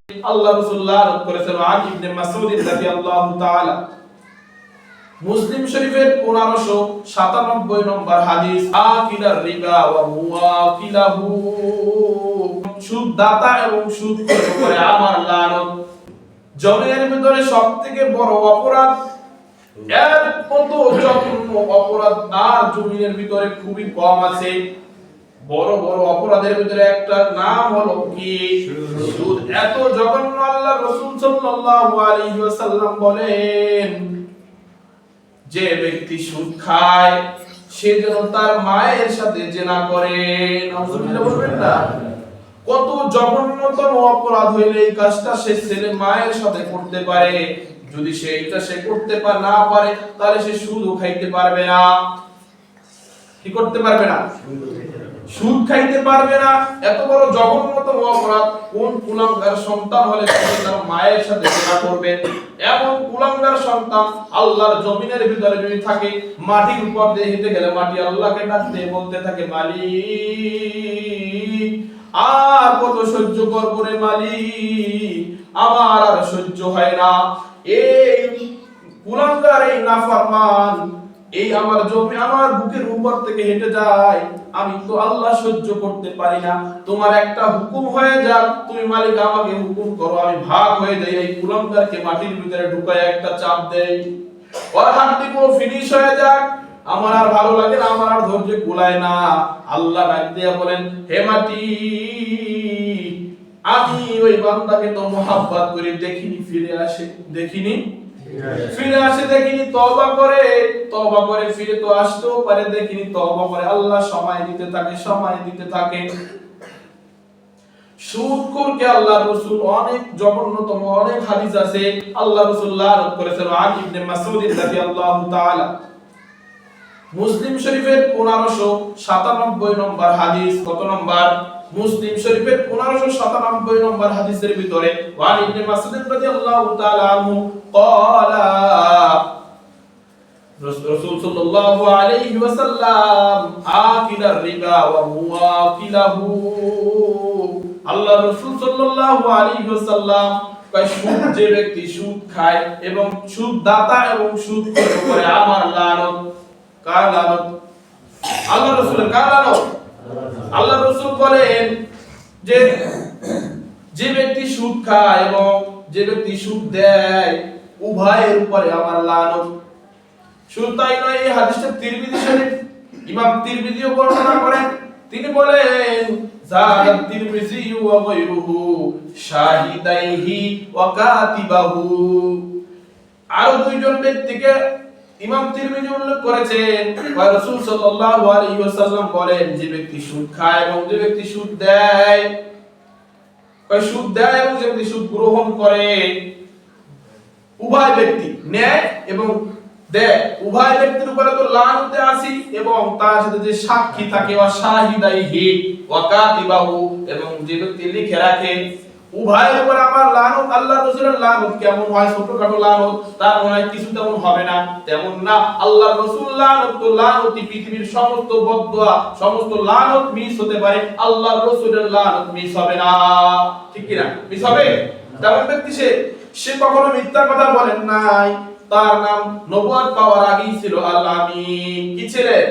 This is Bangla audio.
আল্লাহ রাসূল লানত করেছেন। আন ইবনে মাসউদ রাদিয়াল্লাহু তাআলা, মুসলিম শরীফের 1597 নম্বর হাদিস, আকিলার রিবা ওয়া মুওয়াকিলাহু, সুদ দাতা এবং সুদ করে আমার লানত। জমিনের ভিতরে সবথেকে বড় অপরাধ, এর মতো জঘন্য অপরাধ আর জমিনের ভিতরে খুবই কম আছে। বড় বড় অপরাধের ভিতরে একটা নাম হলো কি? সুদ। এত জঘন্য আল্লাহ রাসূল সাল্লাল্লাহু আলাইহি ওয়াসাল্লাম বলেন, যে ব্যক্তি সুদ খায় সে যেন তার মায়ের সাথে জিনা করে। নাউজুবিল্লাহ বলবেন না? কত জঘন্যতম অপরাধ হইলে এই কাজটা সে ছেলে মায়ের সাথে করতে পারে। যদি সে এটা করতে না পারে, তাহলে সে সুদও খাইতে পারবে না। কি করতে পারবে না? সুদ খাইতে পারবে না। এত বড় জঘন্যতম অপরাধ। কোন কুলাঙ্গার সন্তান হলে তার মায়ের সাথে জিনা করবে? এমন কুলাঙ্গার সন্তান আল্লাহর জমিনের ভিতরে যদি থাকে, মাটির উপর দিয়ে হেঁটে গেলে মাটি আল্লাহকে ডাকতে বলতে থাকে, মালিক আর কত সহ্য করব রে মালিক, আমার আর সহ্য হয় না। এই কুলাঙ্গার, এই নাফরমান, এই আমার জমি আমার বুকের উপর থেকে হেঁটে যায়, আমি তো আল্লাহ সহ্য করতে পারি না। তোমার একটা হুকুম হয়ে যাক, তুমি মালিক আমাকে হুকুম করো, আমি ভাগ হয়ে যাই। এই কুলাঙ্গারকে মাটির ভিতরে ঢুকায় একটা চাপ দেই, ওর হাড্ডি পুরো ফিনিশ হয়ে যাক। আমার আর ভালো লাগে না, আমার আর ধৈর্য কুলায় না। আল্লাহ ডাক দিয়া বলেন, হে মাটি, আমি ওই বান্দাকে তো মোহাব্বত করে দেখিনি ফিরে আসে, দেখিনি ফিরে আসে, দেখিনি তওবা করে ফিরে তো আসতেও পারে, দেখিনি তওবা করে। আল্লাহ সময় দিতে থাকে, সময় দিতে থাকে। সুদখোরকে আল্লাহ রাসূল অনেক জঘন্যতম অনেক হাদিস আছে, আল্লাহ রাসূল লানত করেছেন। আন ইবনে মাসউদ রাদিয়াল্লাহু তাআলা, মুসলিম শরীফের 1597 নম্বর হাদিস। কত নম্বর? মুসলিম শরীফের 1597 নম্বর হাদিসের ভিতরে, ওয়ান ইবনে মাসউদ রাদিয়াল্লাহু তাআলা আনহু ক্বালা, রাসূল সাল্লাল্লাহু আলাইহি ওয়াসাল্লাম, আকিলার রিবা ওয়া মুওয়াকিলাহু, আল্লাহ রাসূল সাল্লাল্লাহু আলাইহি ওয়াসাল্লাম কয়, সুদ, যে ব্যক্তি সুদ খায় এবং সুদ দাতা এবং সুদ করে আমার লানত। কার লানত? আল্লাহ রাসূলের। কার লানত? আল্লাহ রাসূল বলেন যে যে ব্যক্তি সুদ খায় এবং যে ব্যক্তি সুদ দেয়, উভয়ের উপরে আমার লানত। শুধু তাই নয়, এই হাদিসটা তিরমিজি শরীফ, ইমাম তিরমিজিও বর্ণনা করেন। তিনি বলেন, যারা তিরমিজি ওয়া গায়রুহু শাহিদাইহি ওয়া কাতিবাহু, আরো দুইজন ব্যক্তিকে ইমাম তিরমিজি উল্লেখ করেছেন। রাসূল সাল্লাল্লাহু আলাইহি ওয়াসাল্লাম বলেন, যে ব্যক্তি সুদ খায় এবং যে ব্যক্তি সুদ দেয়, সুদ দেয় এবং যে ব্যক্তি সুদ গ্রহণ করে, উভয় ব্যক্তি, নেয় এবং দেয়, উভয় ব্যক্তির উপরে তো লানতে আসি, এবং তার সাথে যে সাক্ষী থাকে, ওয়া শাহিদাইহি ওয়া কাতিবাহু, এবং যে ব্যক্তি লিখে রাখে, উভয়ের উপর আমার লানত। আল্লাহ রাসূলের লানত কেমন হয়? ছোটখাটো লানত, তার মনে হয় কিছু তেমন হবে না, তেমন না। আল্লাহ রাসূল লানত তো লানতি, পৃথিবীর সমস্ত বদদুয়া, সমস্ত লানত মিস হতে পারে, আল্লাহ রাসূলের লানত মিস হবে না। ঠিক কি না? মিস হবে? তেমন ব্যক্তি সে কখনো মিথ্যা কথা বলেন নাই। তার নাম নবুয়ত পাওয়ার আগেই ছিল আল আমিন। কি ছিলেন?